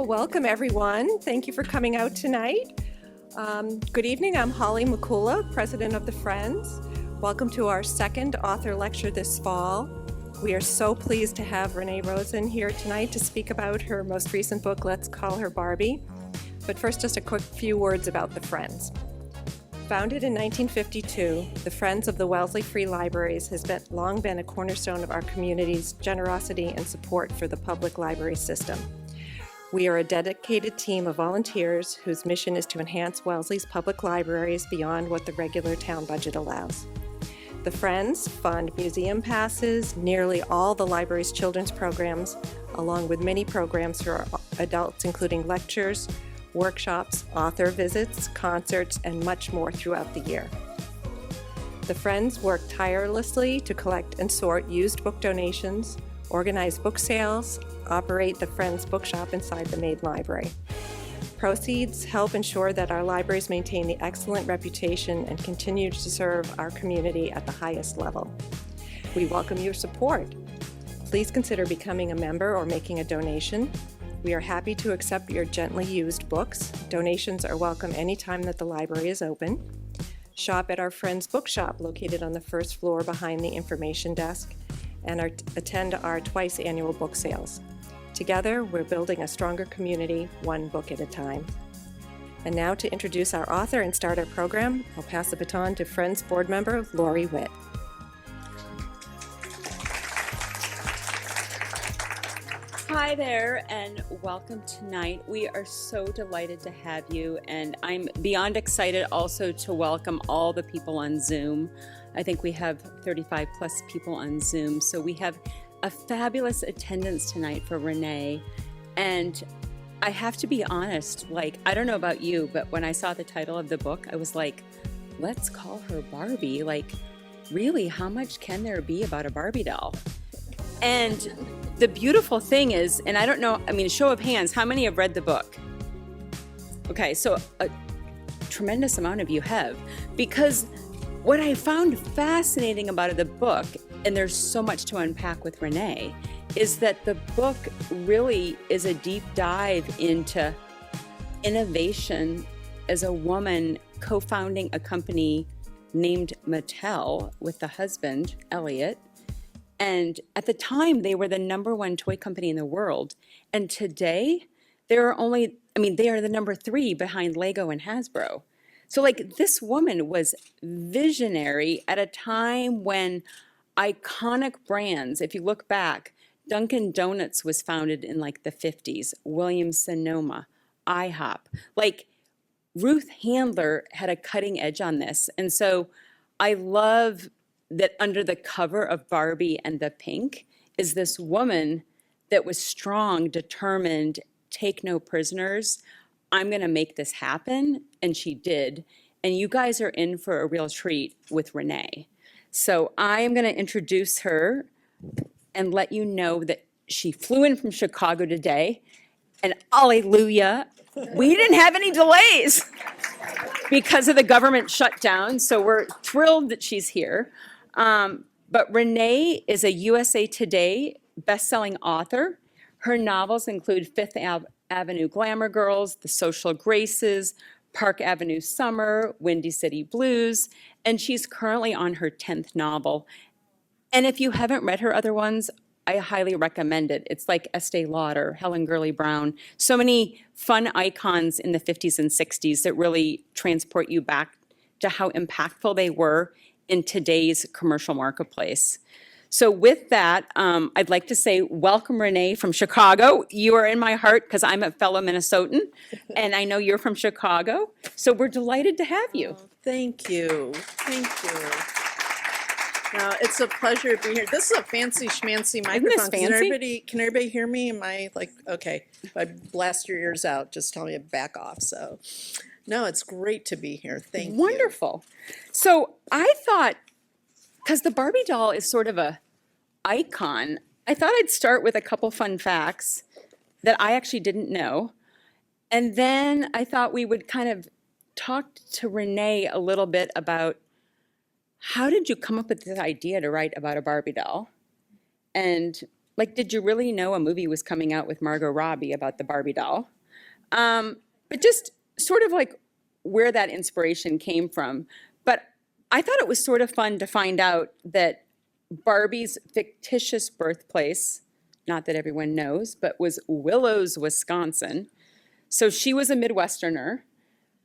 Well, welcome everyone. Thank you for coming out tonight. Good evening, I'm Holly McCullough, President of the Friends. Welcome to our second author lecture this fall. We are so pleased to have Renee Rosen here tonight to speak about her most recent book, Let's Call Her Barbie. But first, just a quick few words about the Friends. Founded in 1952, the Friends of the Wellesley Free Libraries has long been a cornerstone of our community's generosity and support for the public library system. We are a dedicated team of volunteers whose mission is to enhance Wellesley's public libraries beyond what the regular town budget allows. The Friends fund museum passes, nearly all the library's children's programs, along with many programs for adults, including lectures, workshops, author visits, concerts, and much more throughout the year. The Friends work tirelessly to collect and sort used book donations, organize book sales, operate the Friends Bookshop inside the main library. Proceeds help ensure that our libraries maintain the excellent reputation and continue to serve our community at the highest level. We welcome your support. Please consider becoming a member or making a donation. We are happy to accept your gently used books. Donations are welcome anytime that the library is open. Shop at our Friends Bookshop located on the first floor behind the information desk, and attend our twice annual book sales. Together, we're building a stronger community, one book at a time. And now to introduce our author and start our program, I'll pass the baton to Friends board member Lori Witt. Hi there and welcome tonight. We are so delighted to have you, and I'm beyond excited also to welcome all the people on Zoom. I think we have 35 plus people on Zoom, so we have a fabulous attendance tonight for Renee. And I have to be honest, I don't know about you, but when I saw the title of the book, I was like, let's call her Barbie. Really, how much can there be about a Barbie doll? And the beautiful thing is, and I don't know, show of hands, how many have read the book? Okay, so a tremendous amount of you have. Because what I found fascinating about the book, and there's so much to unpack with Renee, is that the book really is a deep dive into innovation as a woman co-founding a company named Mattel with the husband, Elliot. And at the time, they were the #1 toy company in the world. And today, they are the number 3 behind Lego and Hasbro. So this woman was visionary at a time when iconic brands, if you look back, Dunkin' Donuts was founded in the 50s, Williams-Sonoma, IHOP. Ruth Handler had a cutting edge on this. And so I love that under the cover of Barbie and the Pink is this woman that was strong, determined, take no prisoners. I'm going to make this happen. And she did. And you guys are in for a real treat with Renee. So I am going to introduce her and let you know that she flew in from Chicago today. And hallelujah, we didn't have any delays because of the government shutdown. So we're thrilled that she's here. But Renee is a USA Today best-selling author. Her novels include Fifth Avenue Glamour Girls, The Social Graces, Park Avenue Summer, Windy City Blues, and she's currently on her 10th novel. And if you haven't read her other ones, I highly recommend it. It's like Estee Lauder, Helen Gurley Brown, so many fun icons in the 50s and 60s that really transport you back to how impactful they were in today's commercial marketplace. So with that, I'd like to say welcome, Renee, from Chicago. You are in my heart because I'm a fellow Minnesotan, and I know you're from Chicago. So we're delighted to have you. Oh, thank you. Thank you. No, it's a pleasure to be here. This is a fancy schmancy microphone. Fancy? Can everybody hear me? Am I okay? If I blast your ears out, just tell me to back off. So, no, it's great to be here. Thank you. Wonderful. So I thought, because the Barbie doll is sort of a icon, I thought I'd start with a couple fun facts that I actually didn't know. And then I thought we would kind of talk to Renee a little bit about how did you come up with this idea to write about a Barbie doll? And like, did you really know a movie was coming out with Margot Robbie about the Barbie doll? But just sort of like where that inspiration came from. But I thought it was sort of fun to find out that Barbie's fictitious birthplace, not that everyone knows, but was Willows, Wisconsin. So she was a Midwesterner.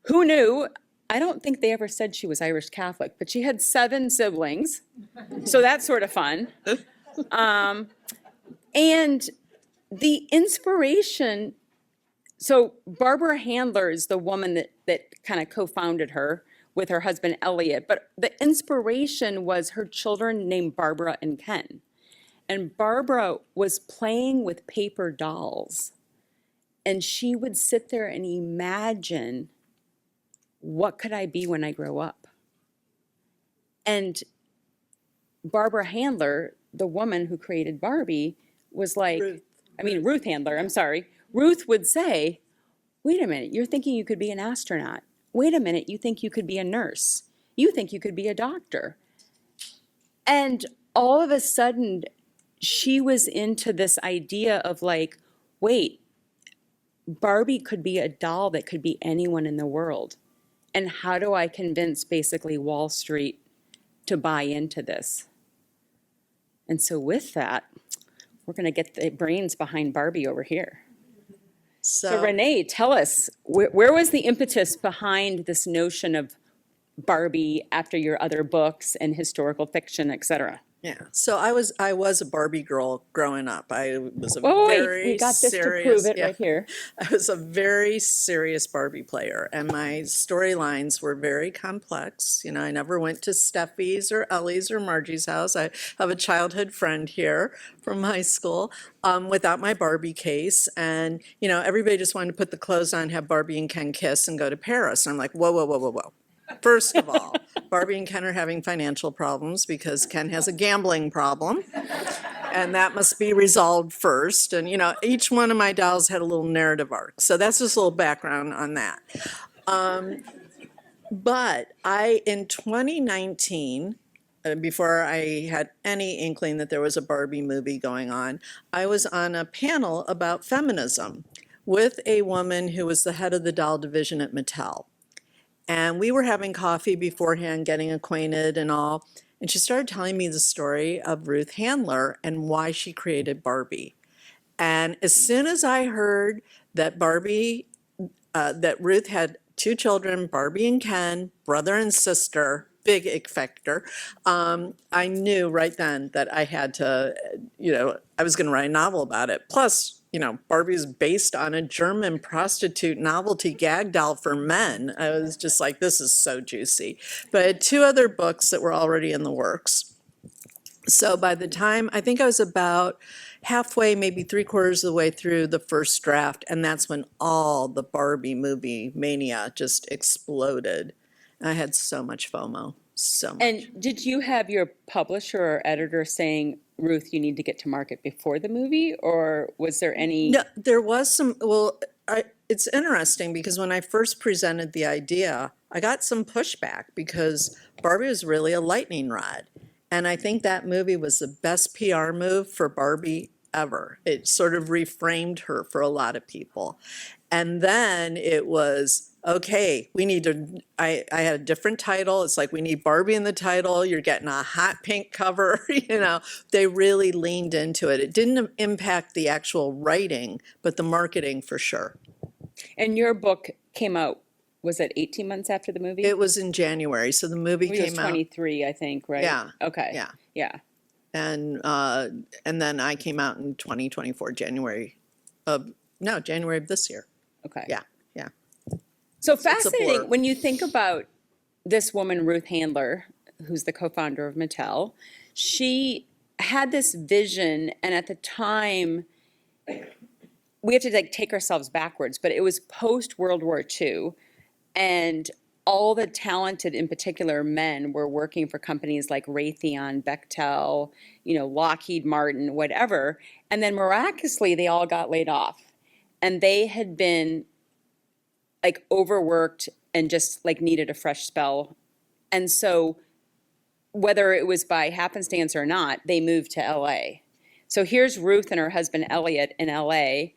Who knew? I don't think they ever said she was Irish Catholic, but she had 7 siblings. So that's sort of fun. And the inspiration, so Barbara Handler is the woman that kind of co-founded her with her husband Elliot, but the inspiration was her children named Barbara and Ken. And Barbara was playing with paper dolls, and she would sit there and imagine, what could I be when I grow up? And Barbara Handler, the woman who created Barbie, was like, Ruth Handler, I'm sorry. Ruth would say, wait a minute, you're thinking you could be an astronaut. Wait a minute, you think you could be a nurse. You think you could be a doctor. And all of a sudden, she was into this idea of like, wait, Barbie could be a doll that could be anyone in the world. And how do I convince basically Wall Street to buy into this? And so with that, we're going to get the brains behind Barbie over here. So Renee, tell us, where was the impetus behind this notion of Barbie after your other books and historical fiction, et cetera? Yeah, so I was a Barbie girl growing up. I was a we got this to prove it right here. I was a very serious Barbie player, and my storylines were very complex. You know, I never went to Steffi's or Ellie's or Margie's house. I have a childhood friend here from high school without my Barbie case, and you know, everybody just wanted to put the clothes on, have Barbie and Ken kiss, and go to Paris. And I'm like, whoa, whoa, whoa, whoa, whoa. First of all, Barbie and Ken are having financial problems because Ken has a gambling problem, and that must be resolved first. And, you know, each one of my dolls had a little narrative arc. So that's just a little background on that. But in 2019, before I had any inkling that there was a Barbie movie going on, I was on a panel about feminism with a woman who was the head of the doll division at Mattel. And we were having coffee beforehand, getting acquainted and all. And she started telling me the story of Ruth Handler and why she created Barbie. And as soon as I heard that that Ruth had 2 children, Barbie and Ken, brother and sister, big ick factor, I knew right then that I had to, you know, I was going to write a novel about it. Plus, you know, Barbie's based on a German prostitute novelty gag doll for men. I was just like, this is so juicy. But I had 2 other books that were already in the works. So by the time, I think I was about halfway, maybe 3/4 of the way through the first draft, and that's when all the Barbie movie mania just exploded. I had so much FOMO, so much. And did you have your publisher or editor saying, Ruth, you need to get to market before the movie, or was there any? No, there was some, well, it's interesting because when I first presented the idea, I got some pushback because Barbie was really a lightning rod. And I think that movie was the best PR move for Barbie ever. It sort of reframed her for a lot of people. And then it was, okay, we need to, I had a different title. It's like, we need Barbie in the title. You're getting a hot pink cover. You know, they really leaned into it. It didn't impact the actual writing, but the marketing for sure. And your book came out, was it 18 months after the movie? It was in January, so the movie It was came out. 23, I think, right? Yeah. Okay. Yeah. Yeah. And then I came out in 2024, January of this year. Okay. Yeah, yeah. So It's a fascinating blur. when you think about this woman, Ruth Handler, who's the co-founder of Mattel. She had this vision, and at the time, we have to like take ourselves backwards, but it was post World War II, and all the talented, in particular men, were working for companies like Raytheon, Bechtel, you know, Lockheed Martin, whatever. And then miraculously, they all got laid off, and they had been like overworked and just like needed a fresh spell. And so whether it was by happenstance or not, they moved to LA. So here's Ruth and her husband Elliot in LA,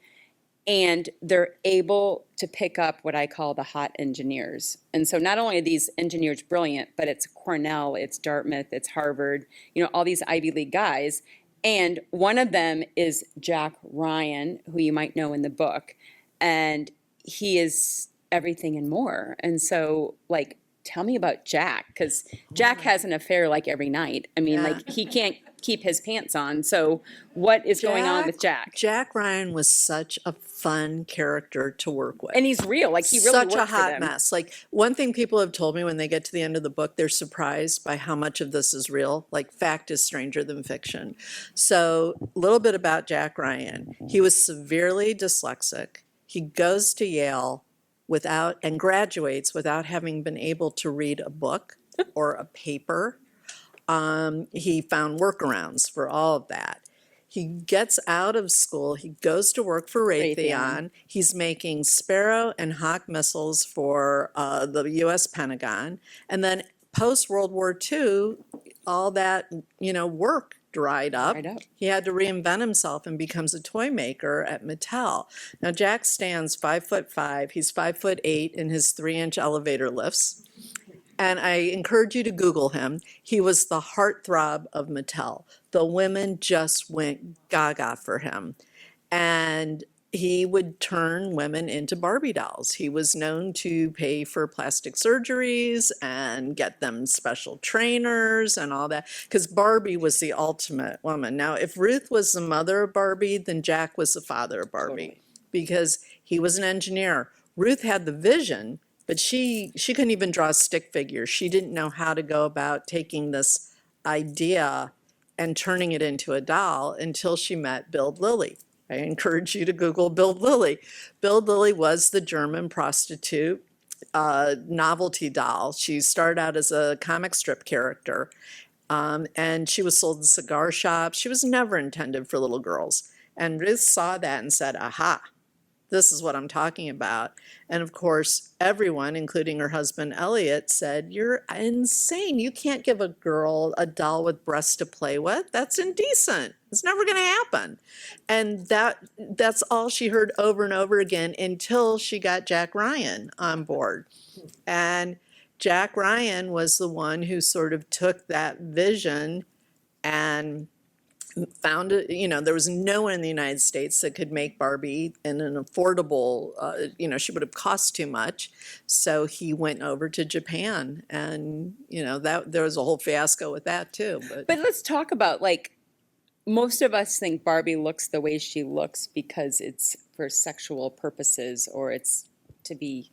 and they're able to pick up what I call the hot engineers. And so not only are these engineers brilliant, but it's Cornell, it's Dartmouth, it's Harvard, all these Ivy League guys. And one of them is Jack Ryan, who you might know in the book. And he is everything and more. And so, like, tell me about Jack, because Jack has an affair like every night. I mean, like, he can't keep his pants on. So what is going on with Jack? Jack Ryan was such a fun character to work with. And he's real. Like, he really such a worked for hot them. mess. Like, one thing people have told me when they get to the end of the book, they're surprised by how much of this is real. Like, fact is stranger than fiction. So a little bit about Jack Ryan. He was severely dyslexic. He goes to Yale and graduates without having been able to read a book or a paper. He found workarounds for all of that. He gets out of school. He goes to work for Raytheon. He's making Sparrow and Hawk missiles for the U.S. Pentagon. And then post-World War II, all that, work dried up. He had to reinvent himself and becomes a toy maker at Mattel. Now, Jack stands 5'5". He's 5'8" in his 3-inch elevator lifts. And I encourage you to Google him. He was the heartthrob of Mattel. The women just went gaga for him. And he would turn women into Barbie dolls. He was known to pay for plastic surgeries and get them special trainers and all that, because Barbie was the ultimate woman. Now, if Ruth was the mother of Barbie, then Jack was the father of Barbie, because he was an engineer. Ruth had the vision, but she couldn't even draw stick figures. She didn't know how to go about taking this idea and turning it into a doll until she met Bild Lilly. I encourage you to Google Bild Lilly. Bild Lilly was the German prostitute novelty doll. She started out as a comic strip character, and she was sold in cigar shops. She was never intended for little girls. And Ruth saw that and said, aha, this is what I'm talking about. And of course, everyone, including her husband Elliot, said, you're insane. You can't give a girl a doll with breasts to play with. That's indecent. It's never going to happen. And that's all she heard over and over again until she got Jack Ryan on board. And Jack Ryan was the one who sort of took that vision and found it. There was no one in the United States that could make Barbie in an affordable, she would have cost too much. So he went over to Japan, and, that there was a whole fiasco with that too. But let's talk about, like, most of us think Barbie looks the way she looks because it's for sexual purposes, or it's to be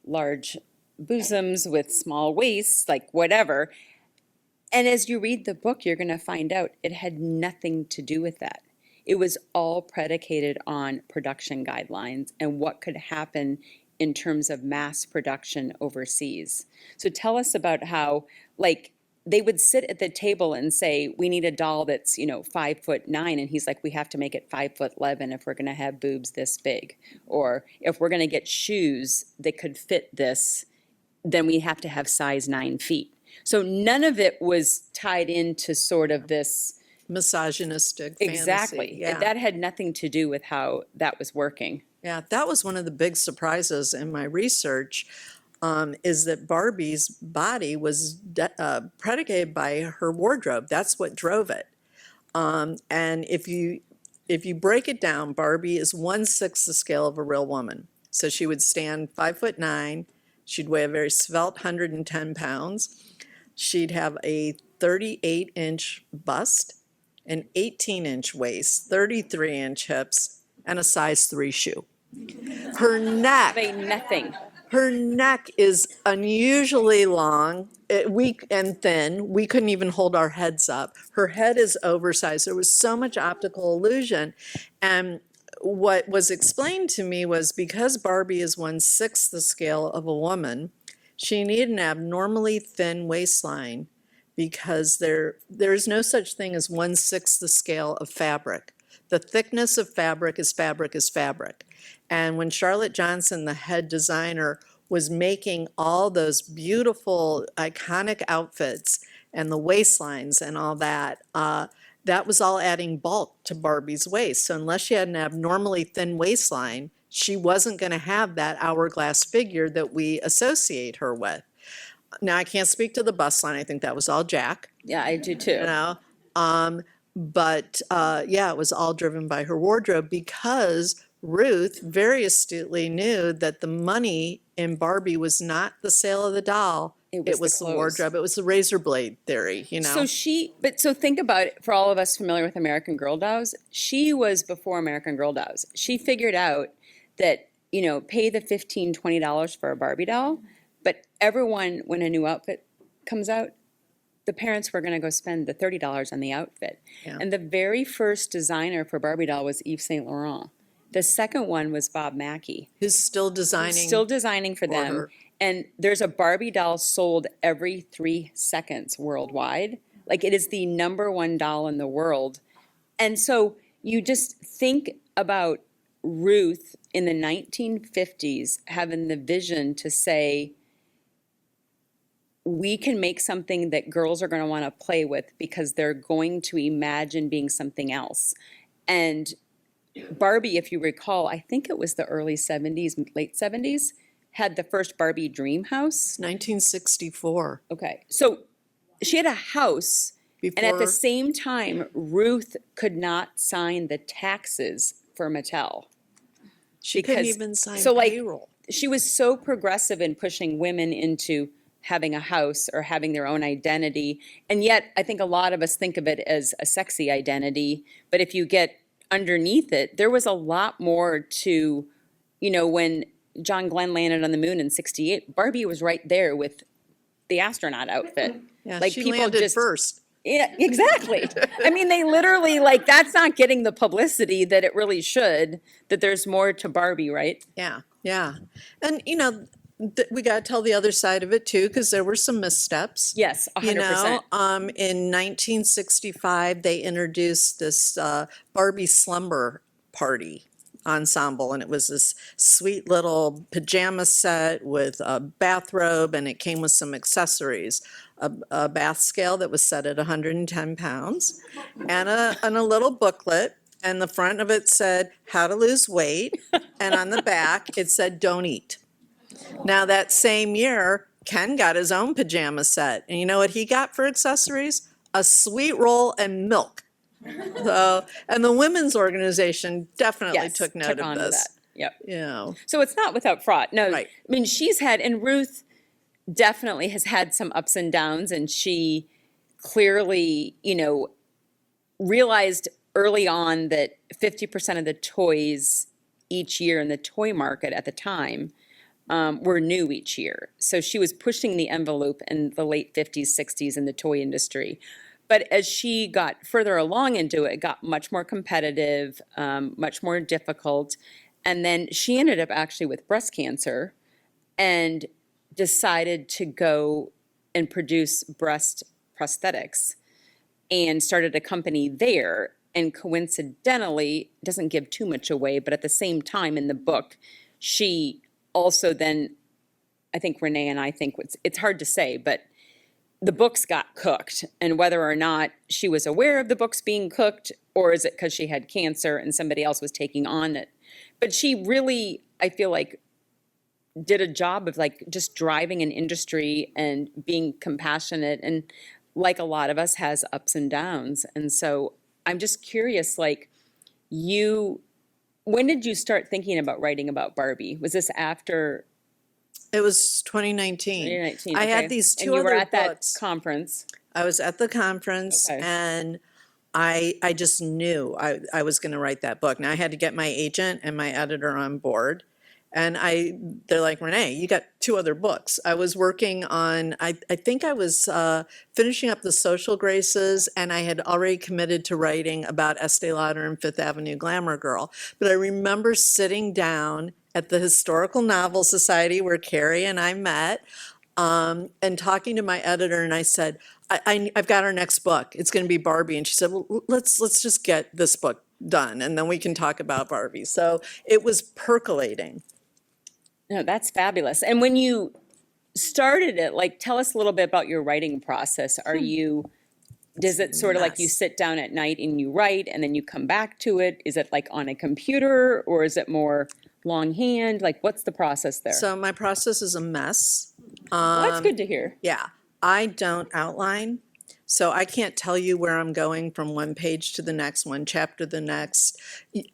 large bosoms with small waists, like whatever. And as you read the book, you're going to find out it had nothing to do with that. It was all predicated on production guidelines and what could happen in terms of mass production overseas. So tell us about how, like, they would sit at the table and say, we need a doll that's, 5'9", and he's like, we have to make it 5'11" if we're going to have boobs this big. Or if we're going to get shoes that could fit this, then we have to have size 9 feet. So none of it was tied into sort of this misogynistic exactly. fantasy. Yeah. That had nothing to do with how that was working. Yeah, that was one of the big surprises in my research, is that Barbie's body was predicated by her wardrobe. That's what drove it. And if you break it down, Barbie is 1/6 the scale of a real woman. So she would stand 5'9". She'd weigh a very svelte 110 pounds. She'd have a 38-inch bust, an 18-inch waist, 33-inch hips, and a size 3 shoe. Her neck. Nothing. Her neck is unusually long and thin. We couldn't even hold our heads up. Her head is oversized. There was so much optical illusion. And what was explained to me was because Barbie is 1/6 the scale of a woman, she needed an abnormally thin waistline because there's no such thing as 1/6 the scale of fabric. The thickness of fabric is fabric is fabric. And when Charlotte Johnson, the head designer, was making all those beautiful, iconic outfits and the waistlines and all that, that was all adding bulk to Barbie's waist. So unless she had an abnormally thin waistline, she wasn't going to have that hourglass figure that we associate her with. Now, I can't speak to the bust line. I think that was all Jack, Yeah, I do too. you know. But yeah, it was all driven by her wardrobe because Ruth very astutely knew that the money in Barbie was not the sale of the doll. It was the the clothes. wardrobe. It was the razor blade theory, you know. So think about it, for all of us familiar with American Girl dolls, she was before American Girl dolls. She figured out that, pay the $15, $20 for a Barbie doll, but everyone, when a new outfit comes out, the parents were going to go spend the $30 on the outfit. Yeah. And the very first designer for Barbie doll was Yves Saint Laurent. The second one was Bob Mackie. Who's still designing. Still designing for them. her. And there's a Barbie doll sold every 3 seconds worldwide. Like, it is the #1 doll in the world. And so you just think about Ruth in the 1950s having the vision to say, we can make something that girls are going to want to play with because they're going to imagine being something else. And Barbie, if you recall, I think it was the early 70s, late 70s, had the first Barbie dream house. 1964. Okay, so she had a house, and at the Before- same time, Ruth could not sign the taxes for Mattel. She couldn't because- even sign so, like, payroll. She was so progressive in pushing women into having a house or having their own identity. And yet, I think a lot of us think of it as a sexy identity. But if you get underneath it, there was a lot more to, when John Glenn landed on the moon in '68, Barbie was right there with the astronaut outfit. Yeah, like, she people landed just- first. Yeah, exactly. I mean, they literally, that's not getting the publicity that it really should, that there's more to Barbie, right? Yeah, yeah. And, we got to tell the other side of it too, because there were some missteps. Yes, 100%. In 1965, they introduced this Barbie slumber party ensemble, and it was this sweet little pajama set with a bathrobe, and it came with some accessories, a bath scale that was set at 110 pounds, and a little booklet. And the front of it said how to lose weight, and on the back it said don't eat. Now, that same year, Ken got his own pajama set. And you know what he got for accessories? A sweet roll and milk. So, and the women's organization definitely Yes, took note of on to this. that. Yep. You know, So it's not without fraud. No, Right. I mean, and Ruth definitely has had some ups and downs, and she clearly, realized early on that 50% of the toys each year in the toy market at the time were new each year. So she was pushing the envelope in the late 50s, 60s in the toy industry. But as she got further along into it, it got much more competitive, much more difficult. And then she ended up actually with breast cancer and decided to go and produce breast prosthetics and started a company there. And coincidentally, doesn't give too much away, but at the same time in the book, she also then, I think Renee and I think it's hard to say, but the books got cooked. And whether or not she was aware of the books being cooked, or is it because she had cancer and somebody else was taking on it? But she really, I feel like, did a job of just driving an industry and being compassionate, and like a lot of us has ups and downs. And so I'm just curious, when did you start thinking about writing about Barbie? Was this after it was 2019. 2019? I Okay. had these two and you were other at that books. conference. I was at the conference, Okay. and I just knew I was going to write that book. Now, I had to get my agent and my editor on board. And they're like, Renee, you got 2 other books. I was working on, I think I was finishing up The Social Graces, and I had already committed to writing about Estee Lauder and Fifth Avenue Glamour Girl. But I remember sitting down at the Historical Novel Society where Carrie and I met, and talking to my editor, and I said, I've got our next book. It's going to be Barbie. And she said, well, let's just get this book done, and then we can talk about Barbie. So it was percolating. No, that's fabulous. And when you started it, tell us a little bit about your writing process. Are you Does it sort of like you mess. sit down at night and you write and then you come back to it? Is it like on a computer or is it more longhand? Like, what's the process there? So my process is a mess. Well, that's good to hear. Yeah, I don't outline. So I can't tell you where I'm going from one page to the next, one chapter to the next.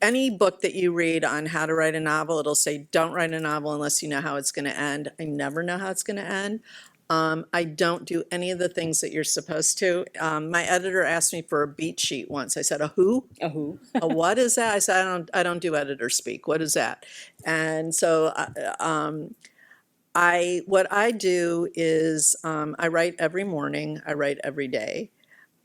Any book that you read on how to write a novel, it'll say, don't write a novel unless you know how it's going to end. I never know how it's going to end. I don't do any of the things that you're supposed to. My editor asked me for a beat sheet once. I said, a who? A who? A what is that? I said, I don't do editor speak. What is that? And so what I do is I write every morning. I write every day.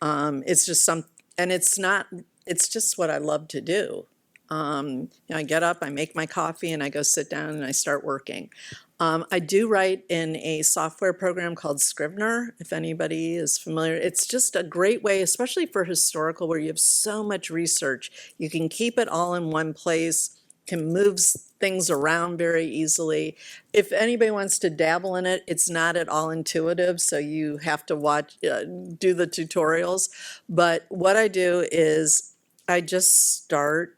It's just and it's just what I love to do. I get up, I make my coffee, and I go sit down and I start working. I do write in a software program called Scrivener, if anybody is familiar. It's just a great way, especially for historical, where you have so much research. You can keep it all in one place, can move things around very easily. If anybody wants to dabble in it, it's not at all intuitive, so you have to do the tutorials. But what I do is I just start.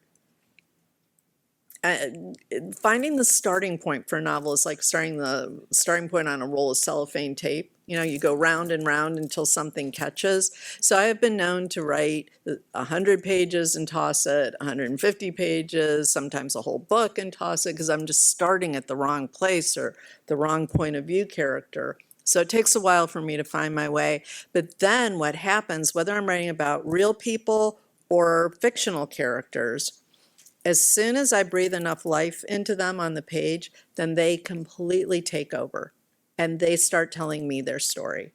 Finding the starting point for a novel is like the starting point on a roll of cellophane tape. You go round and round until something catches. So I have been known to write 100 pages and toss it, 150 pages, sometimes a whole book and toss it, because I'm just starting at the wrong place or the wrong point of view character. So it takes a while for me to find my way. But then what happens, whether I'm writing about real people or fictional characters, as soon as I breathe enough life into them on the page, then they completely take over and they start telling me their story.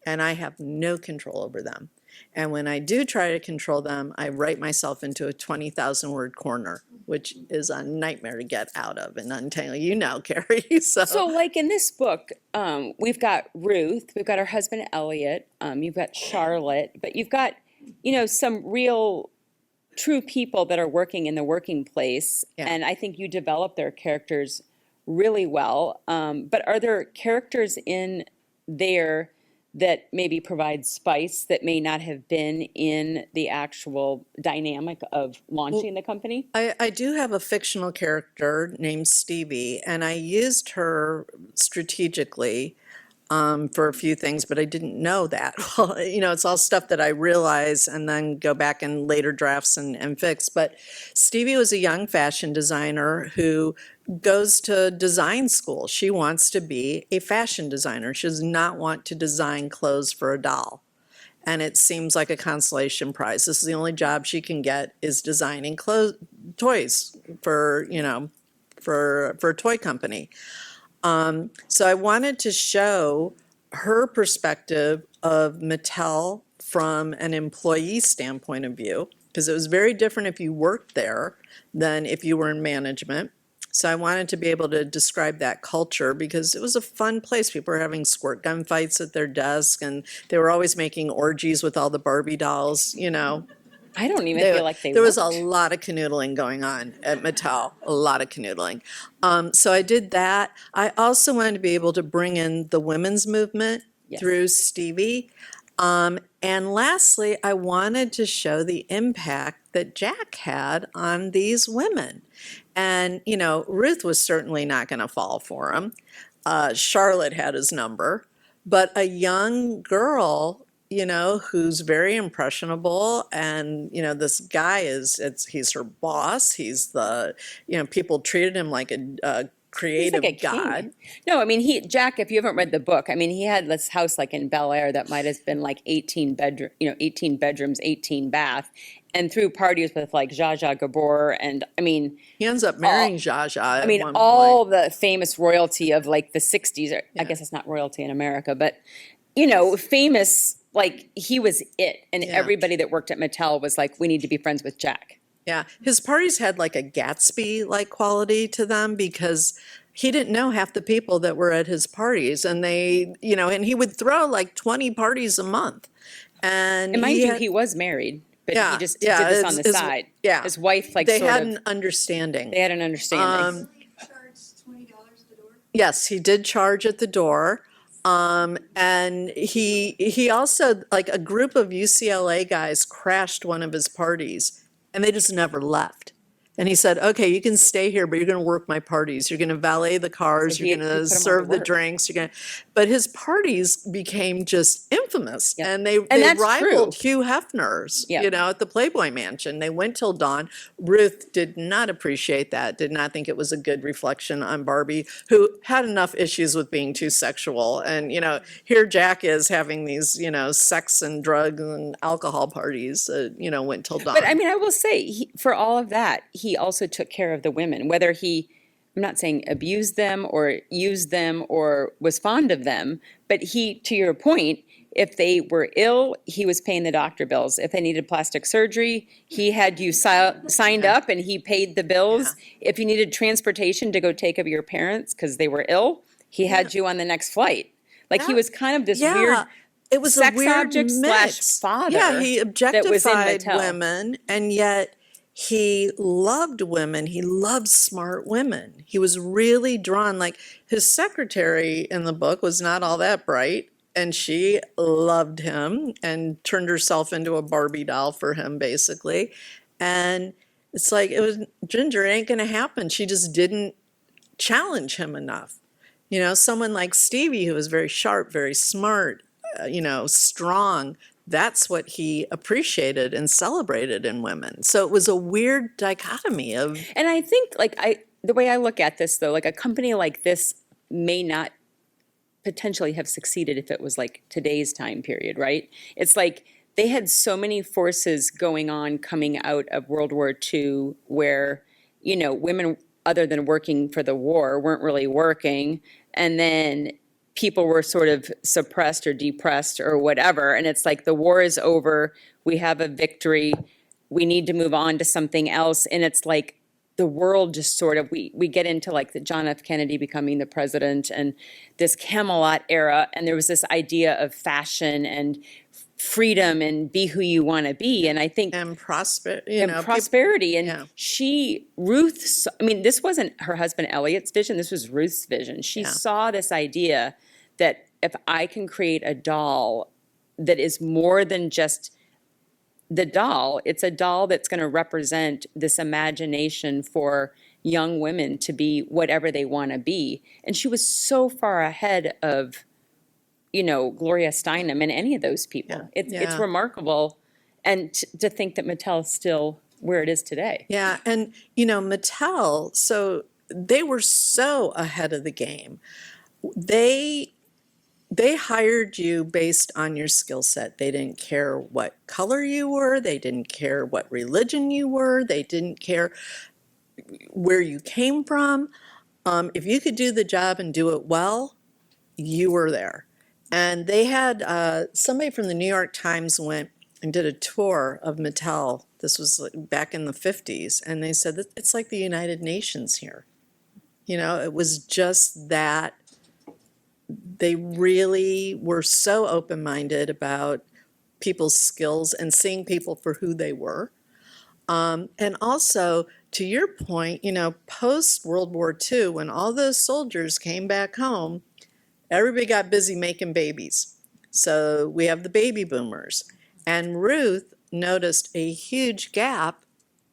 And I have no control over them. And when I do try to control them, I write myself into a 20,000 word corner, which is a nightmare to get out of and untangle. Carrie. So like in this book, we've got Ruth, we've got her husband Elliot, you've got Charlotte, but you've got, some real true people that are working in the working place. Yeah. And I think you develop their characters really well. But are there characters in there that maybe provide spice that may not have been in the actual dynamic of launching the company? I do have a fictional character named Stevie, and I used her strategically for a few things, but I didn't know that. Well, it's all stuff that I realize and then go back in later drafts and fix. But Stevie was a young fashion designer who goes to design school. She wants to be a fashion designer. She does not want to design clothes for a doll. And it seems like a consolation prize. This is the only job she can get, is designing toys for a toy company. So I wanted to show her perspective of Mattel from an employee standpoint of view, because it was very different if you worked there than if you were in management. So I wanted to be able to describe that culture because it was a fun place. People were having squirt gun fights at their desk, and they were always making orgies with all the Barbie dolls, I don't even feel like There was a worked. lot of canoodling going on at Mattel, a lot of canoodling. So I did that. I also wanted to be able to bring in the women's movement Yes. through Stevie. And lastly, I wanted to show the impact that Jack had on these women. And, Ruth was certainly not going to fall for him. Charlotte had his number. But a young girl, who's very impressionable, and, this guy he's her boss. He's people treated him like a creative He's like a god. king. No, I mean, Jack, if you haven't read the book, I mean, he had this house like in Bel Air that might have been like 18 bedrooms, 18 bath, and threw parties with like Zsa Zsa Gabor. And I mean, He ends up marrying Zsa Zsa at I mean, one all point. the famous royalty of like the 60s. I guess it's not royalty in America, but, famous, like he was it. And Yeah. everybody that worked at Mattel was like, we need to be friends with Jack. Yeah, his parties had like a Gatsby-like quality to them because he didn't know half the people that were at his parties, and and he would throw like 20 parties a month. And And he he was married, but Yeah, he just yeah, did this on the his- side. yeah. His wife, like, they sort had of, an understanding. they had an understanding. Yes, he did charge at the door. And he also, like, a group of UCLA guys crashed one of his parties, and they just never left. And he said, okay, you can stay here, but you're going to work my parties. You're going to valet the cars. So You're he going put 'em to all to serve the work. drinks. You're going to, but his parties became just infamous. Yep. And they that's rivaled true. Hugh Hefner's, Yep. at the Playboy Mansion. They went till dawn. Ruth did not appreciate that, did not think it was a good reflection on Barbie, who had enough issues with being too sexual. And, here Jack is having these, sex and drug and alcohol parties, went till dawn. But I mean, I will say, for all of that, he also took care of the women, whether I'm not saying abused them or used them or was fond of them, but to your point, if they were ill, he was paying the doctor bills. If they needed plastic surgery, he had you signed up and he paid the bills. If you needed transportation to go take care of your parents because they were ill, he had you on the next flight. Like he was kind of this weird it was sex a weird object mix. / father. Yeah, he that was in objectified Mattel. women, and yet he loved women. He loved smart women. He was really drawn. Like, his secretary in the book was not all that bright, and she loved him and turned herself into a Barbie doll for him, basically. And it's like, it was, Ginger, it ain't going to happen. She just didn't challenge him enough. Someone like Stevie, who was very sharp, very smart, strong, that's what he appreciated and celebrated in women. So it was a weird dichotomy of. And I think, the way I look at this, though, like a company like this may not potentially have succeeded if it was like today's time period, right? It's like they had so many forces going on coming out of World War II where, women, other than working for the war, weren't really working. And then people were sort of suppressed or depressed or whatever. And it's like the war is over. We have a victory. We need to move on to something else. And it's like the world just sort of, we get into like the John F. Kennedy becoming the president and this Camelot era. And there was this idea of fashion and freedom and be who you want to be. And I think And prosperity, and Ruth, I mean, this wasn't her husband Elliot's vision, this was Ruth's vision. She saw this idea that if I can create a doll that is more than just the doll, it's a doll that's going to represent this imagination for young women to be whatever they want to be. And she was so far ahead of Gloria Steinem and any of those people. It's remarkable. And to think that Mattel is still where it is today. Yeah, and Mattel, so they were so ahead of the game. They hired you based on your skill set. They didn't care what color you were. They didn't care what religion you were. They didn't care where you came from. If you could do the job and do it well, you were there. And they had somebody from the New York Times went and did a tour of Mattel. This was back in the 50s. And they said that it's like the United Nations here. It was just that they really were so open-minded about people's skills and seeing people for who they were. And also, to your point, post World War II, when all those soldiers came back home, everybody got busy making babies. So we have the baby boomers. And Ruth noticed a huge gap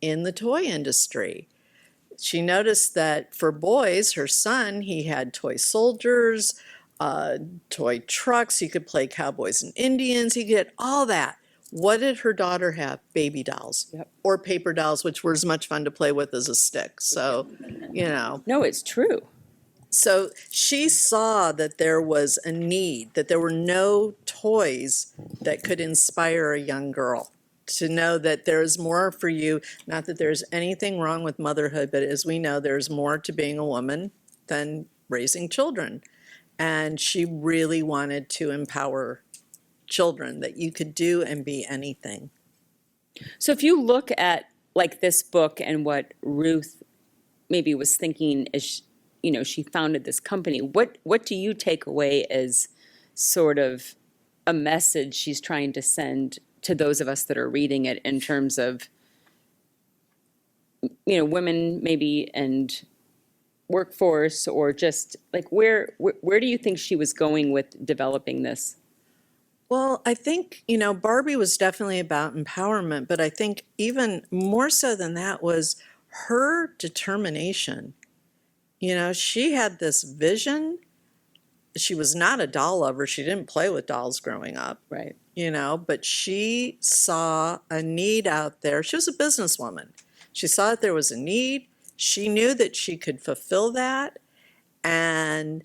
in the toy industry. She noticed that for boys, her son, he had toy soldiers, toy trucks, he could play cowboys and Indians, he could get all that. What did her daughter have? Baby dolls. Yep. Or paper dolls, which were as much fun to play with as a stick. So, No, it's true. So she saw that there was a need, that there were no toys that could inspire a young girl to know that there's more for you. Not that there's anything wrong with motherhood, but as we know, there's more to being a woman than raising children. And she really wanted to empower children, that you could do and be anything. So if you look at like this book and what Ruth maybe was thinking as she founded this company, what do you take away as sort of a message she's trying to send to those of us that are reading it in terms of women maybe and workforce, or just like where do you think she was going with developing this? Well, I think, Barbie was definitely about empowerment, but I think even more so than that was her determination. She had this vision. She was not a doll lover. She didn't play with dolls growing up, Right. but she saw a need out there. She was a businesswoman. She saw that there was a need. She knew that she could fulfill that. And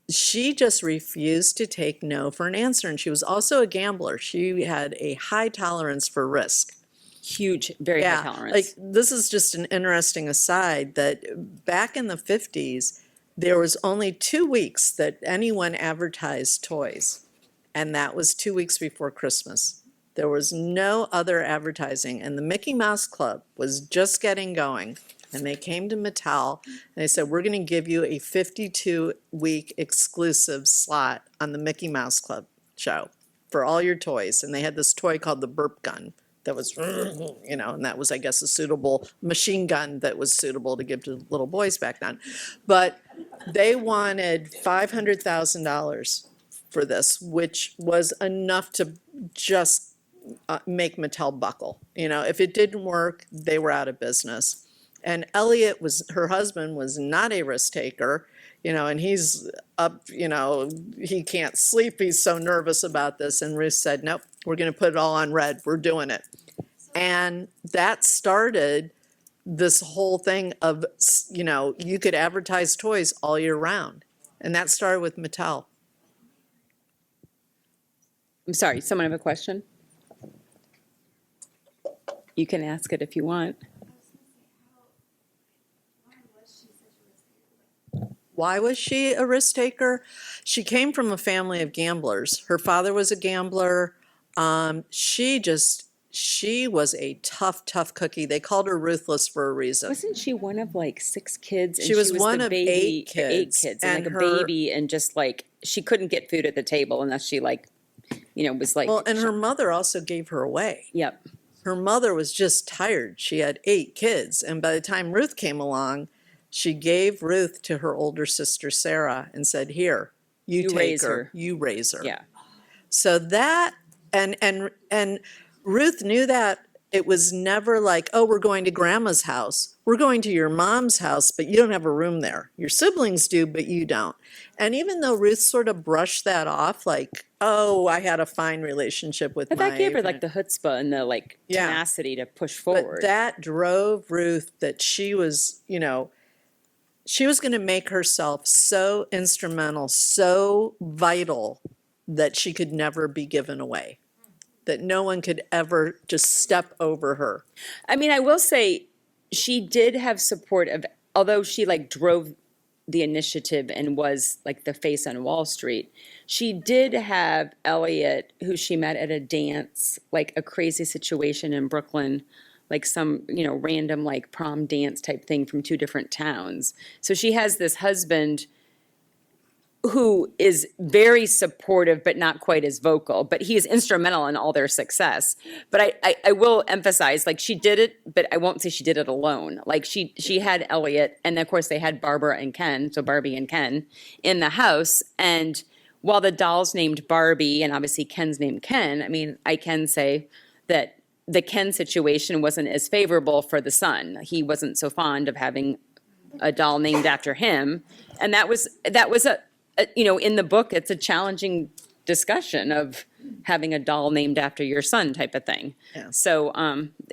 she just refused to take no for an answer. And she was also a gambler. She had a high tolerance for risk. Huge, very high tolerance. Like this is just an interesting aside that back in the 50s, there was only 2 weeks that anyone advertised toys, and that was 2 weeks before Christmas. There was no other advertising, and the Mickey Mouse Club was just getting going. And they came to Mattel and they said, we're going to give you a 52-week exclusive slot on the Mickey Mouse Club show for all your toys. And they had this toy called the burp gun that was, and that was, I guess, a suitable machine gun that was suitable to give to little boys back then. But they wanted $500,000 for this, which was enough to just make Mattel buckle. If it didn't work, they were out of business. And Elliot her husband was not a risk taker, and he's up, he can't sleep. He's so nervous about this. And Ruth said, nope, we're going to put it all on red. We're doing it. And that started this whole thing of, you could advertise toys all year round. And that started with Mattel. I'm sorry, someone have a question? You can ask it if you want. Why was she a risk taker? She came from a family of gamblers. Her father was a gambler. She was a tough cookie. They called her ruthless for a reason. Wasn't she one of like 6 kids? And She was one the of baby, 8 kids. 8 kids, And like a her- baby, and just like she couldn't get food at the table unless she was like. Well, and her mother also gave her away. Yep. Her mother was just tired. She had 8 kids. And by the time Ruth came along, she gave Ruth to her older sister, Sarah, and said, here, you take raise her. her. You raise her. Yeah. So that, and Ruth knew that it was never like, oh, we're going to grandma's house. We're going to your mom's house, but you don't have a room there. Your siblings do, but you don't. And even though Ruth sort of brushed that off, like, oh, I had a fine relationship with But my... that gave her like the chutzpah and the Yeah. tenacity to push But forward. that drove Ruth that she was, she was going to make herself so instrumental, so vital that she could never be given away, that no one could ever just step over her. I mean, I will say she did have support of, although she drove the initiative and was like the face on Wall Street, she did have Elliot, who she met at a dance, like a crazy situation in Brooklyn, like some, random prom dance type thing from 2 different towns. So she has this husband who is very supportive, but not quite as vocal, but he is instrumental in all their success. But I will emphasize, she did it, but I won't say she did it alone. She had Elliot, and of course they had Barbara and Ken, so Barbie and Ken, in the house. And while the doll's named Barbie, and obviously Ken's named Ken, I mean, I can say that the Ken situation wasn't as favorable for the son. He wasn't so fond of having a doll named after him. And that was in the book, it's a challenging discussion of having a doll named after your son type of thing. Yeah. So,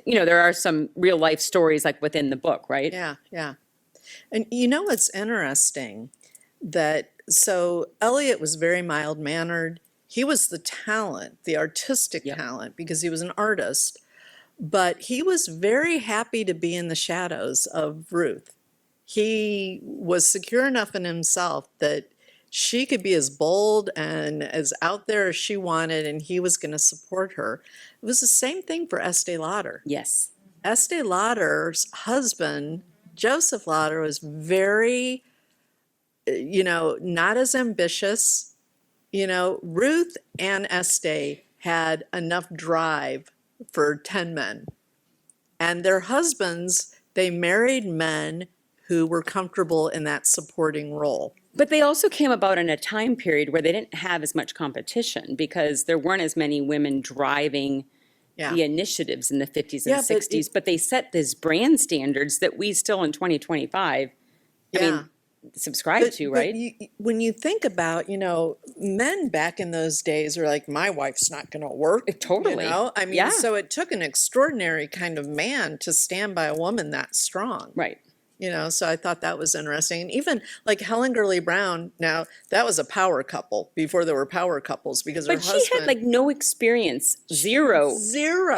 there are some real life stories within the book, right? Yeah, yeah. And what's interesting? So Elliot was very mild-mannered. He was the talent, the artistic talent, because he was an artist. But he was very happy to be in the shadows of Ruth. He was secure enough in himself that she could be as bold and as out there as she wanted, and he was going to support her. It was the same thing for Estee Lauder. Yes. Estee Lauder's husband, Joseph Lauder, was very, not as ambitious. Ruth and Estee had enough drive for 10 men. And their husbands, they married men who were comfortable in that supporting role. But they also came about in a time period where they didn't have as much competition because there weren't as many women driving Yeah. the initiatives in the 50s and Yeah, but 60s. But they set these brand standards that we still in 2025, I Yeah. mean, subscribe to, right? When you think about, men back in those days are like, my wife's not going to work. Totally. I mean, Yeah. so it took an extraordinary kind of man to stand by a woman that strong. Right. So I thought that was interesting. And even like Helen Gurley Brown, now that was a power couple before there were power couples because her But she husband. had like no experience, zero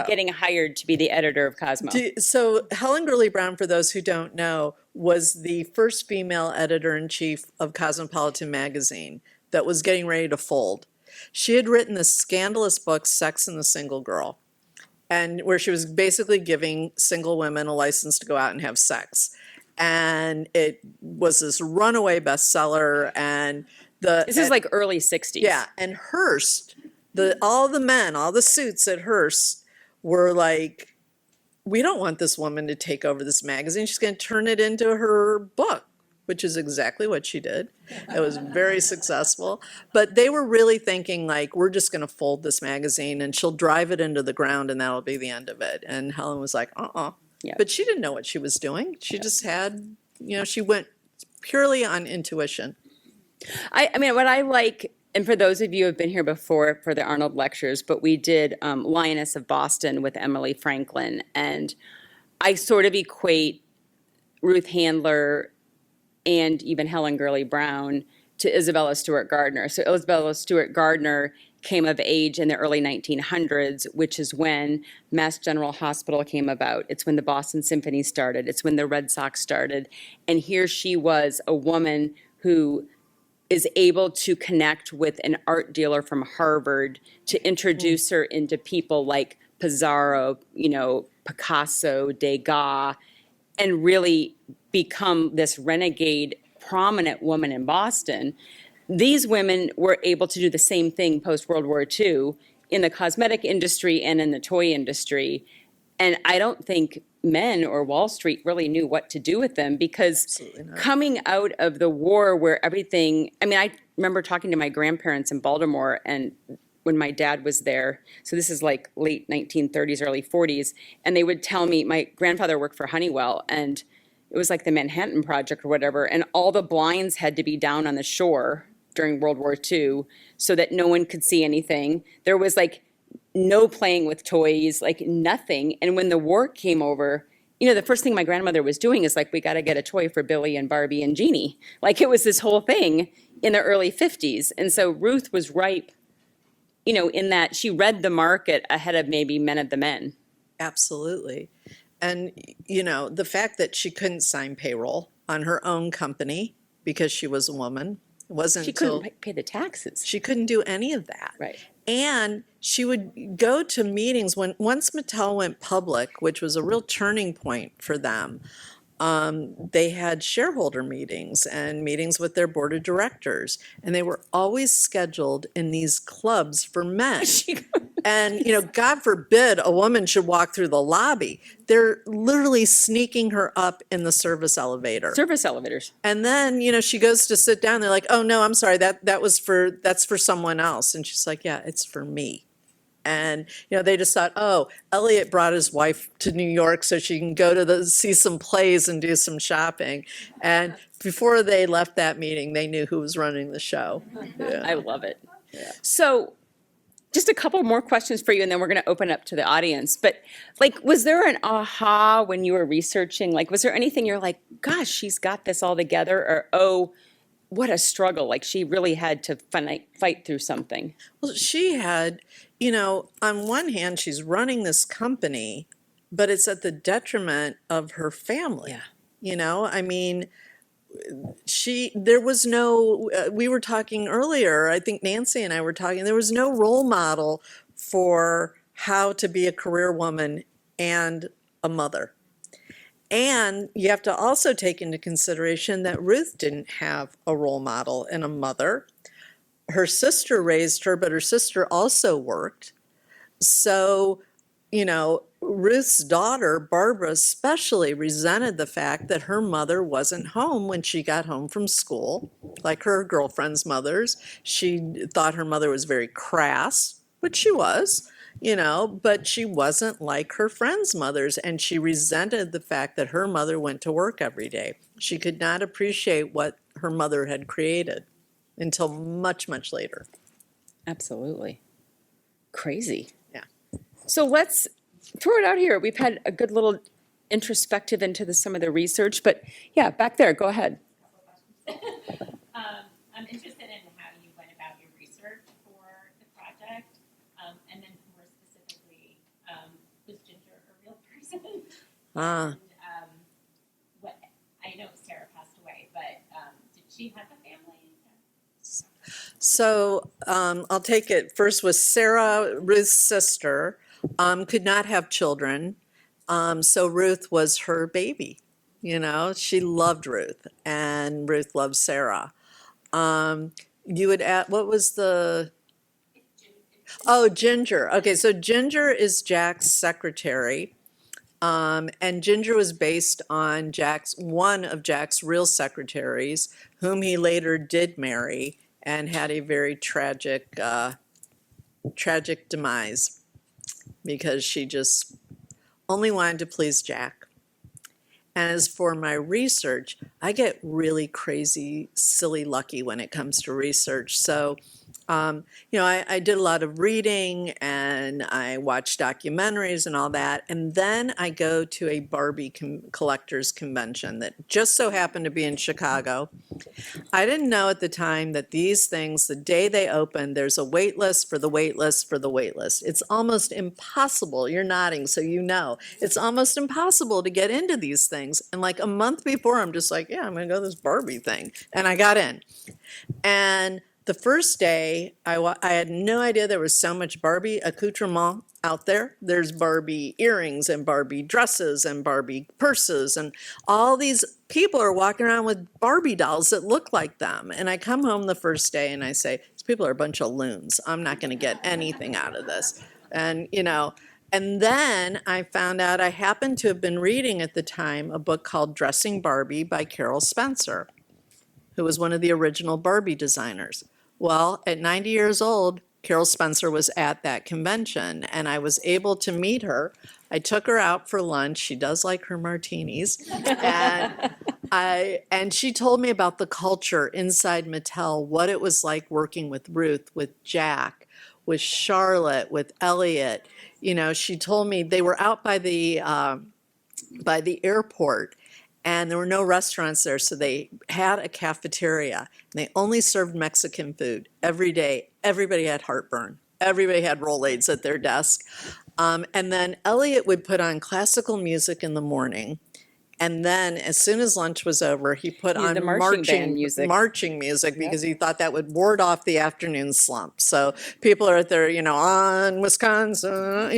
getting hired to be the editor of Cosmo. So Helen Gurley Brown, for those who don't know, was the first female editor-in-chief of Cosmopolitan magazine that was getting ready to fold. She had written this scandalous book, Sex and the Single Girl, and where she was basically giving single women a license to go out and have sex. And it was this runaway bestseller, and This is like early 60s. yeah, and Hearst, all the suits at Hearst were like, we don't want this woman to take over this magazine. She's going to turn it into her book, which is exactly what she did. It was very successful. But they were really thinking like, we're just going to fold this magazine and she'll drive it into the ground and that'll be the end of it. And Helen was like, Yeah. But she didn't know what she was doing. She just had, she went purely on intuition. I mean, what I like, and for those of you who have been here before for the Arnold lectures, but we did Lioness of Boston with Emily Franklin, and I sort of equate Ruth Handler and even Helen Gurley Brown to Isabella Stewart Gardner. So Isabella Stewart Gardner came of age in the early 1900s, which is when Mass General Hospital came about. It's when the Boston Symphony started. It's when the Red Sox started. And here she was, a woman who is able to connect with an art dealer from Harvard to introduce her into people like Pissarro, Picasso, Degas, and really become this renegade, prominent woman in Boston. These women were able to do the same thing post-World War II in the cosmetic industry and in the toy industry. And I don't think men or Wall Street really knew what to do with them because coming out of the war where everything, I remember talking to my grandparents in Baltimore and when my dad was there, so this is like late 1930s, early 40s, and they would tell me, my grandfather worked for Honeywell, and it was like the Manhattan Project or whatever, and all the blinds had to be down on the shore during World War II so that no one could see anything. There was like no playing with toys, like nothing. And when the war came over, the first thing my grandmother was doing is like, we got to get a toy for Billy and Barbie and Jeannie. Like it was this whole thing in the early 50s. And so Ruth was ripe, in that she read the market ahead of maybe many of the men. Absolutely. And, the fact that she couldn't sign payroll on her own company because she was a woman, it wasn't She couldn't pay the taxes. she couldn't do any of that. Right. And she would go to meetings once Mattel went public, which was a real turning point for them. They had shareholder meetings and meetings with their board of directors, and they were always scheduled in these clubs for men. And, God forbid a woman should walk through the lobby. They're literally sneaking her up in the service elevator. Service elevators. And then, she goes to sit down. They're like, oh, no, I'm sorry. That's for someone else. And she's like, yeah, it's for me. And, they just thought, oh, Elliot brought his wife to New York so she can go to see some plays and do some shopping. And before they left that meeting, they knew who was running the show. Yeah. I love it. Yeah. So just a couple more questions for you, and then we're going to open up to the audience. But was there an aha when you were researching? Was there anything you're like, gosh, she's got this all together, or, oh, what a struggle. She really had to fight through something. Well, she had, on one hand, she's running this company, but it's at the detriment of her family. Yeah. There was no, we were talking earlier, I think Nancy and I were talking, there was no role model for how to be a career woman and a mother. And you have to also take into consideration that Ruth didn't have a role model and a mother. Her sister raised her, but her sister also worked. So Ruth's daughter, Barbara, especially resented the fact that her mother wasn't home when she got home from school, like her girlfriend's mothers. She thought her mother was very crass, which she was, but she wasn't like her friends' mothers, and she resented the fact that her mother went to work every day. She could not appreciate what her mother had created until much, much later. Absolutely. Crazy. Yeah. So let's throw it out here. We've had a good little introspective into some of the research, but yeah, back there, go ahead. I'm interested in how you went about your research for the project, and then more specifically, was Ginger a real person? And what I know Sarah passed away, but did she have a family? So I'll take it first with Sarah, Ruth's sister, could not have children. So Ruth was her baby. She loved Ruth, and Ruth loved Sarah. You would add, what was the? Oh, Ginger. Okay, so Ginger is Jack's secretary. And Ginger was based on one of Jack's real secretaries, whom he later did marry and had a very tragic demise because she just only wanted to please Jack. And as for my research, I get really crazy, silly lucky when it comes to research. So, I did a lot of reading and I watched documentaries and all that. And then I go to a Barbie collectors convention that just so happened to be in Chicago. I didn't know at the time that these things, the day they open, there's a wait list for the wait list for the wait list. It's almost impossible. You're nodding, so you know. It's almost impossible to get into these things. And like a month before, I'm just like, yeah, I'm going to go to this Barbie thing. And I got in. And the first day, I had no idea there was so much Barbie accoutrement out there. There's Barbie earrings and Barbie dresses and Barbie purses, and all these people are walking around with Barbie dolls that look like them. And I come home the first day and I say, these people are a bunch of loons. I'm not going to get anything out of this. And, and then I found out I happened to have been reading at the time a book called Dressing Barbie by Carol Spencer, who was one of the original Barbie designers. Well, at 90 years old, Carol Spencer was at that convention, and I was able to meet her. I took her out for lunch. She does like her martinis. And she told me about the culture inside Mattel, what it was like working with Ruth, with Jack, with Charlotte, with Elliot. She told me they were out by the airport, and there were no restaurants there, so they had a cafeteria. And they only served Mexican food every day. Everybody had heartburn. Everybody had Rolaids at their desk. And then Elliot would put on classical music in the morning. And then as soon as lunch was over, he put on the marching music. Marching music because he thought that would ward off the afternoon slump. So people are at their, on Wisconsin,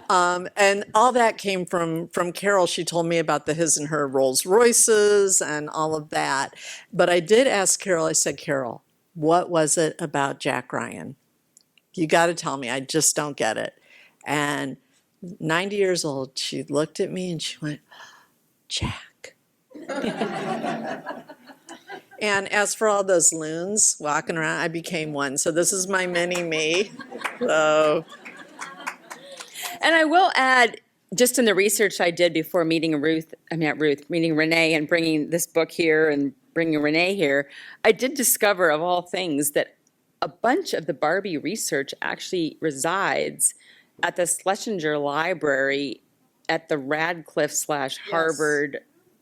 and all that came from Carol. She told me about the his and her Rolls Royces and all of that. But I did ask Carol, I said, Carol, what was it about Jack Ryan? You got to tell me, I just don't get it. And 90 years old, she looked at me and she went, Jack. And as for all those loons walking around, I became one. So this is my mini me. So. And I will add, just in the research I did before meeting meeting Renee and bringing this book here and bringing Renee here, I did discover, of all things, that a bunch of the Barbie research actually resides at the Schlesinger Library at the Radcliffe/Harvard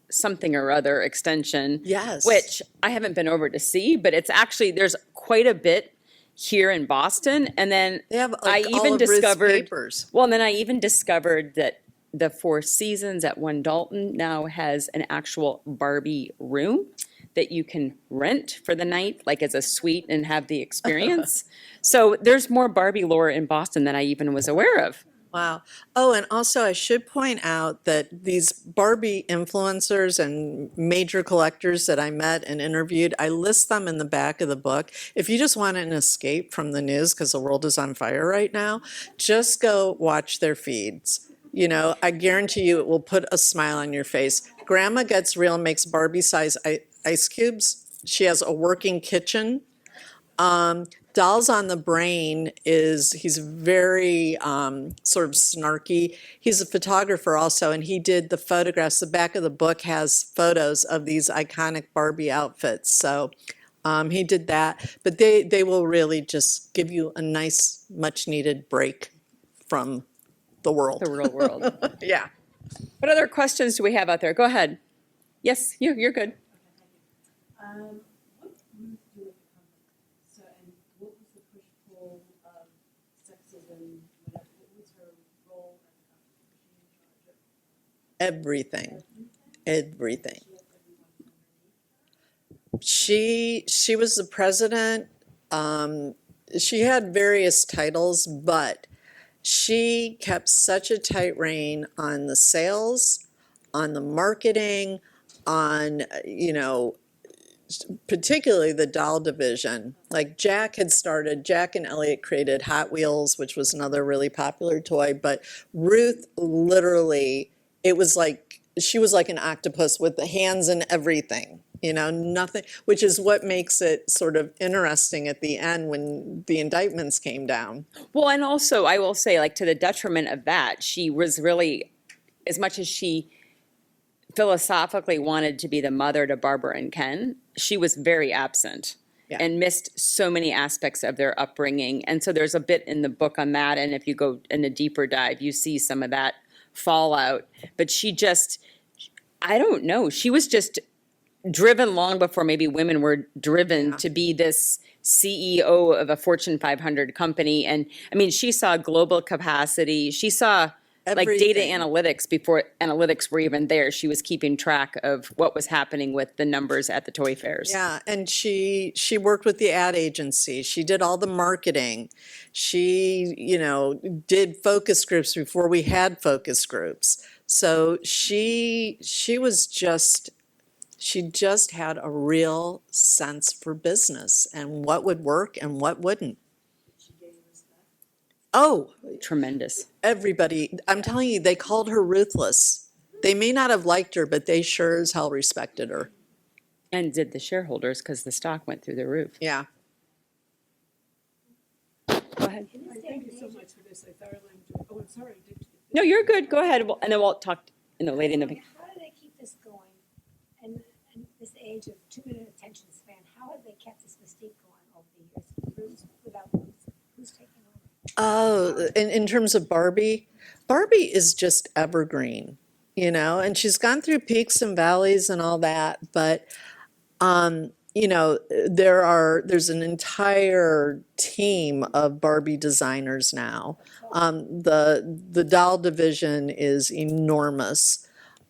something or other extension. Yes. Which I haven't been over to see, but it's actually, there's quite a bit here in Boston. And then They have I all even of Ruth's discovered, papers. well, and then I even discovered that the Four Seasons at One Dalton now has an actual Barbie room that you can rent for the night, like as a suite, and have the experience. So there's more Barbie lore in Boston than I even was aware of. Wow. Oh, and also I should point out that these Barbie influencers and major collectors that I met and interviewed, I list them in the back of the book. If you just want an escape from the news because the world is on fire right now, just go watch their feeds. You know, I guarantee you it will put a smile on your face. Grandma Gets Real makes Barbie-size ice cubes. She has a working kitchen. Dolls on the Brain he's very sort of snarky. He's a photographer also, and he did the photographs. The back of the book has photos of these iconic Barbie outfits. So he did that, but they will really just give you a nice, much needed break from the world. The real world. Yeah. What other questions do we have out there? Go ahead. Yes, you're good. What Ruth do at the company? So, and what was the push-pull of sexism, whatever, what was her role at the company? Was she in charge of Everything. Everything. she had everyone underneath? She was the president. She had various titles, but she kept such a tight rein on the sales, on the marketing, on, particularly the doll division. Like Jack and Elliot created Hot Wheels, which was another really popular toy, but Ruth literally, it was like, she was like an octopus with the hands and everything, nothing, which is what makes it sort of interesting at the end when the indictments came down. Well, and also I will say, like, to the detriment of that, she was really, as much as she philosophically wanted to be the mother to Barbara and Ken, she was very absent. Yeah. And missed so many aspects of their upbringing. And so there's a bit in the book on that. And if you go in a deeper dive, you see some of that fallout. But she just, I don't know, she was just driven long before maybe women were driven to be this CEO of a Fortune 500 company. And I mean, she saw global capacity. She saw like data Everything. analytics before analytics were even there. She was keeping track of what was happening with the numbers at the toy fairs. Yeah, and she worked with the ad agency. She did all the marketing. She, did focus groups before we had focus groups. So she just had a real sense for business and what would work and what wouldn't. She gave us that. Oh, Tremendous. everybody, I'm telling you, they called her ruthless. They may not have liked her, but they sure as hell respected her. And did the shareholders, because the stock went through the roof. Yeah. Go ahead. Thank you so much for this. I thoroughly enjoyed. Oh, I'm sorry. No, you're good. Go ahead. And then we'll talk in the lady in the. How do they keep this going? And this age of 2-minute attention span, how have they kept this mystique going over the years without who's taking over? Oh, in terms of Barbie is just evergreen, and she's gone through peaks and valleys and all that, but there's an entire team of Barbie designers now. The doll division is enormous.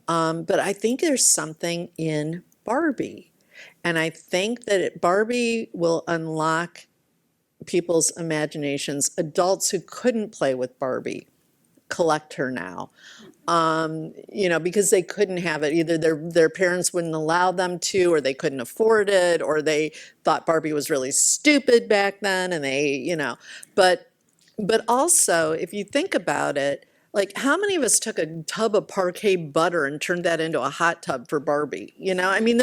But I think there's something in Barbie, and I think that Barbie will unlock people's imaginations. Adults who couldn't play with Barbie collect her now, because they couldn't have it. Either their parents wouldn't allow them to, or they couldn't afford it, or they thought Barbie was really stupid back then, and but also, if you think about it, like, how many of us took a tub of parquet butter and turned that into a hot tub for Barbie? I mean,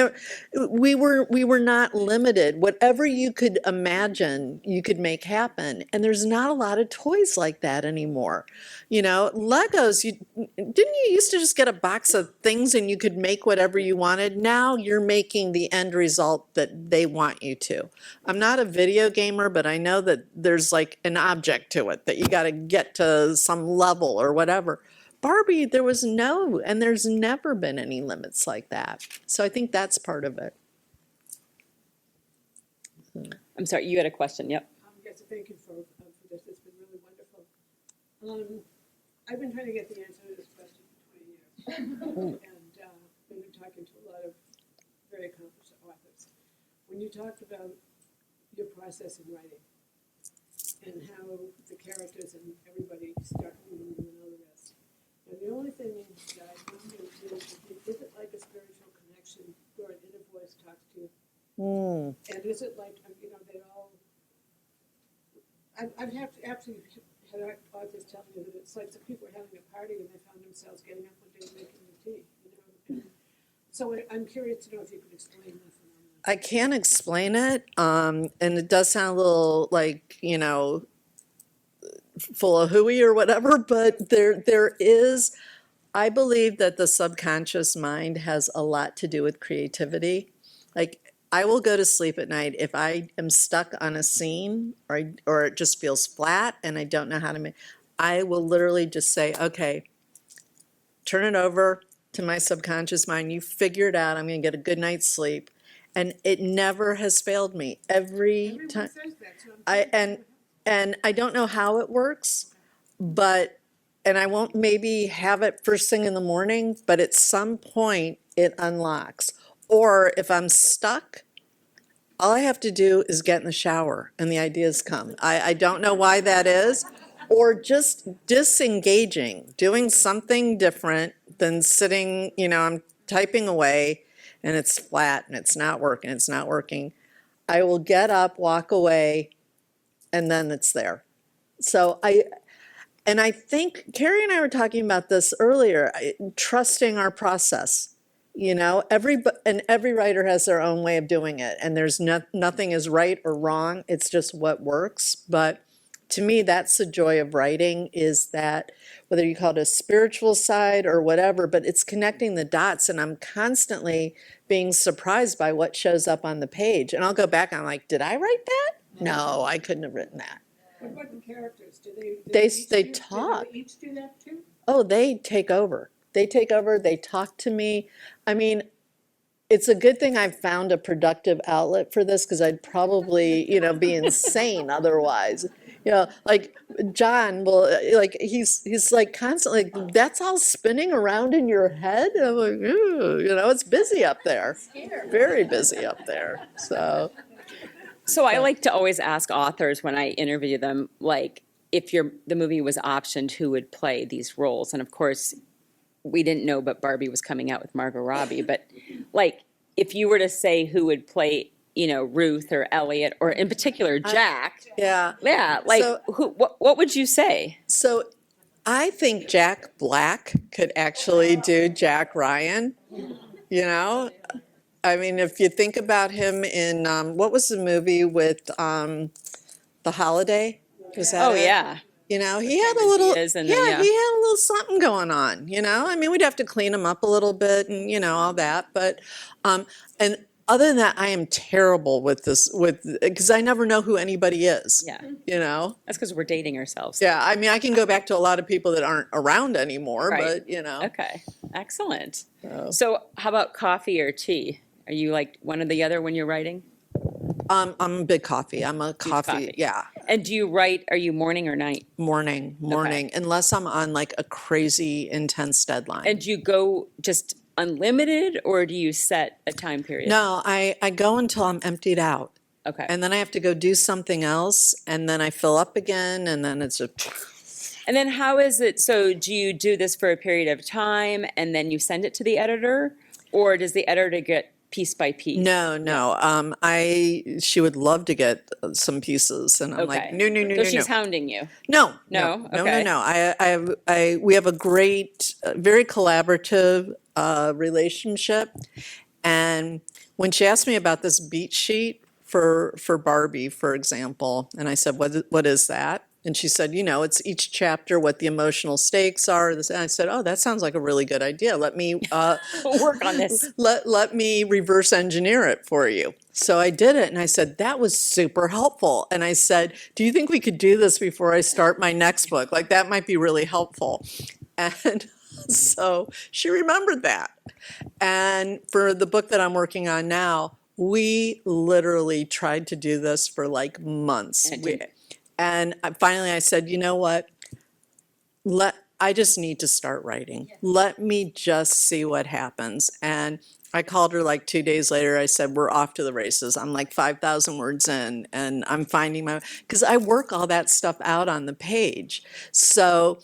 we were not limited. Whatever you could imagine, you could make happen. And there's not a lot of toys like that anymore. Legos, didn't you used to just get a box of things and you could make whatever you wanted? Now you're making the end result that they want you to. I'm not a video gamer, but I know that there's like an object to it that you got to get to some level or whatever. Barbie, there was and there's never been any limits like that. So I think that's part of it. I'm sorry, you had a question. Yep. Yes, thank you for this. It's been really wonderful. I've been trying to get the answer to this question for 20 years. And I've been talking to a lot of very accomplished authors. When you talked about your process in writing and how the characters and everybody start moving Mm. And is it like, you know, they all, I've absolutely had authors tell me that it's like some people were having a party and they found themselves getting up one day and making the tea, you know? And so I'm curious to know if you could explain that phenomenon. I can't explain it, and it does sound a little like, you know, full of hooey or whatever, but there is, I believe that the subconscious mind has a lot to do with creativity. Like, I will go to sleep at night if I am stuck on a scene or it just feels flat and I don't know how to make, I will literally just say, okay, turn it over to my subconscious mind. You figure it out. I'm going to get a good night's sleep. And it never has failed me. Every Everyone time. says that, so I'm curious. And I don't know how it works, but, and I won't maybe have it first thing in the morning, but at some point it unlocks. Or if I'm stuck, all I have to do is get in the shower and the ideas come. I don't know why that is. Or just disengaging, doing something different than sitting, you know, I'm typing away and it's flat and it's not working. I will get up, walk away, and then it's there. So I think Carrie and I were talking about this earlier, trusting our process. You know, every writer has their own way of doing it, and there's nothing is right or wrong. It's just what works. But to me, that's the joy of writing, is that whether you call it a spiritual side or whatever, but it's connecting the dots, and I'm constantly being surprised by what shows up on the page. And I'll go back and I'm like, did I write that? No, I couldn't have written that. What about the characters? Do they They each talk. Do they each do that too? Oh, they take over. They talk to me. I mean, it's a good thing I've found a productive outlet for this, because I'd probably, you know, be insane otherwise. You know, like John will, like, he's like constantly, that's all spinning around in your head. And I'm like, ooh, you know, it's busy up there. Very busy up there. So I like to always ask authors when I interview them, like, if the movie was optioned, who would play these roles? And of course, we didn't know, but Barbie was coming out with Margot Robbie. But like, if you were to say who would play, you know, Ruth or Elliot, or in particular Jack, Yeah. like, So- what would you say? So I think Jack Black could actually do Jack Ryan, you know? I mean, if you think about him in, what was the movie with The Holiday? Was that Oh it? yeah, You know, he had a little, Diaz and yeah, then, yeah. he had a little something going on, you know? I mean, we'd have to clean him up a little bit and, you know, all that. But, and other than that, I am terrible with this, because I never know who anybody is, Yeah. you know? That's because we're dating ourselves. Yeah, I mean, I can go back to a lot of people that aren't around anymore, Right. but, you know. Okay, excellent. So. So how about coffee or tea? Are you like one or the other when you're writing? I'm a big coffee. I'm a coffee, yeah, And do you write, are you morning or night? morning, unless I'm on like a crazy intense deadline. And do you go just unlimited, or do you set a time period? No, I go until I'm emptied out. Okay. And then I have to go do something else, and then I fill up again, and then it's a, And then how is it, so do you do this for a period of time and then you send it to the editor? Or does the editor get piece by piece? no. She would love to get some pieces, and I'm like, Okay. no. So she's hounding you? No. Okay. We have a great, very collaborative relationship. And when she asked me about this beat sheet for Barbie, for example, and I said, what is that? And she said, you know, it's each chapter, what the emotional stakes are. And I said, oh, that sounds like a really good idea. Let me We'll work on this. let me reverse engineer it for you. So I did it, and I said, that was super helpful. And I said, do you think we could do this before I start my next book? Like, that might be really helpful. And so she remembered that. And for the book that I'm working on now, we literally tried to do this for like months. And finally I said, you know what? I just need to start writing. Let me just see what happens. And I called her like 2 days later. I said, we're off to the races. I'm like 5,000 words in, and I'm finding because I work all that stuff out on the page. So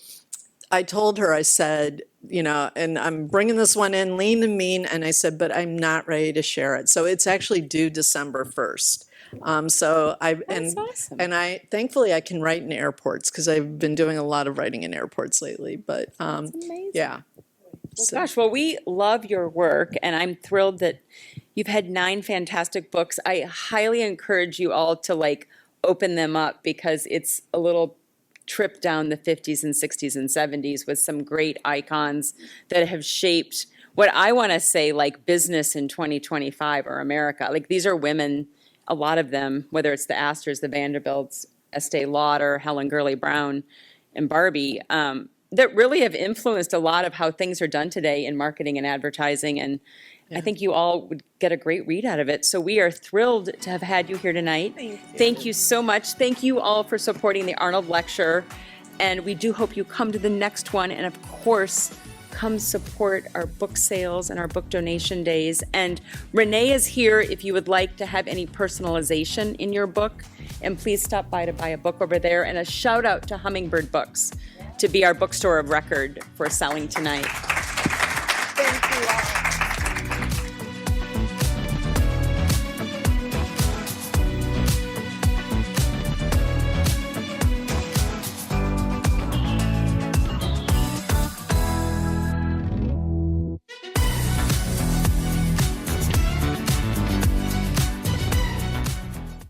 I told her, I said, and I'm bringing this one in lean and mean. And I said, but I'm not ready to share it. So it's actually due December 1st. That's awesome. And thankfully I can write in airports because I've been doing a lot of writing in airports lately, but, Amazing. yeah. Well, gosh, well, we love your work, and I'm thrilled that you've had 9 fantastic books. I highly encourage you all to open them up because it's a little trip down the 50s and 60s and 70s with some great icons that have shaped what I want to say business in 2025 or America. These are women, a lot of them, whether it's the Astors, the Vanderbilts, Estee Lauder, Helen Gurley Brown, and Barbie, that really have influenced a lot of how things are done today in marketing and advertising. And I think you all would get a great read out of it. So we are thrilled to have had you here tonight. Thank you so much. Thank you all for supporting the Arnold Lecture. And we do hope you come to the next one. And of course, come support our book sales and our book donation days. And Renee is here if you would like to have any personalization in your book. And please stop by to buy a book over there. And a shout out to Hummingbird Books to be our bookstore of record for selling tonight.